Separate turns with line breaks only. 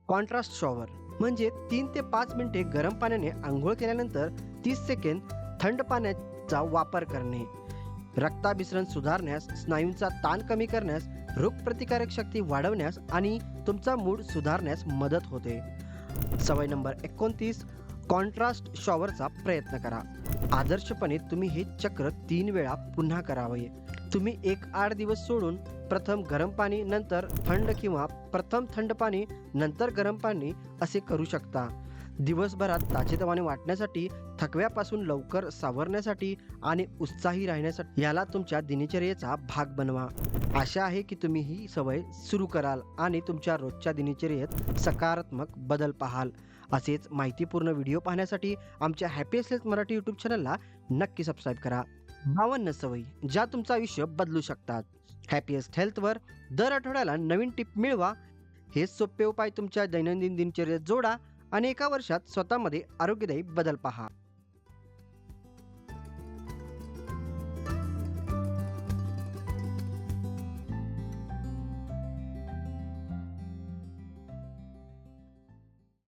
Contrast shower म्हणजे 3 ते 5 मिनिटे गरम पाण्याने आंघोळ केल्यानंतर 30 सेकंद थंड पाण्याचा वापर करणे. रक्ताभिसरण सुधारण्यास, स्नायूंचा ताण कमी करण्यास, रोगप्रतिकारक शक्ती वाढवण्यास आणि तुमचा मूड सुधारण्यास मदत होते. सवय नंबर 29, कॉन्ट्रास्ट शॉवरचा प्रयत्न करा. आदर्शपणे तुम्ही हे चक्र 3 वेळा पुन्हा करावे. तुम्ही 8 दिवस सोडून प्रथम गरम पाणी नंतर थंड किंवा प्रथम थंड पाणी नंतर गरम पाणी असे करू शकता. दिवसभरात ताजेतवाने वाटण्यासाठी, थकव्यापासून लवकर सावरण्यासाठी आणि उत्साही राहण्यासाठी याला तुमच्या दिनचर्येचा भाग बनवा. आशा आहे की तुम्ही ही सवय सुरू कराल आणि तुमच्या रोजच्या दिनचर्येत सकारात्मक बदल पाहाल. असेच माहितीपूर्ण व्हिडिओ पाहण्यासाठी आमच्या हॅपीएस्ट हेल्थ मराठी यूट्यूब चॅनलला नक्की सबस्क्राईब करा. 52 सवयी ज्या तुमचं आयुष्य बदलू शकतात. हॅपीएस्ट हेल्थवर दर आठवड्याला नवीन टिप मिळवा. हे सोपे उपाय तुमच्या दैनंदिन दिनचर्येत जोडा आणि एका वर्षात स्वतःमध्ये आरोग्यदायी बदल पहा.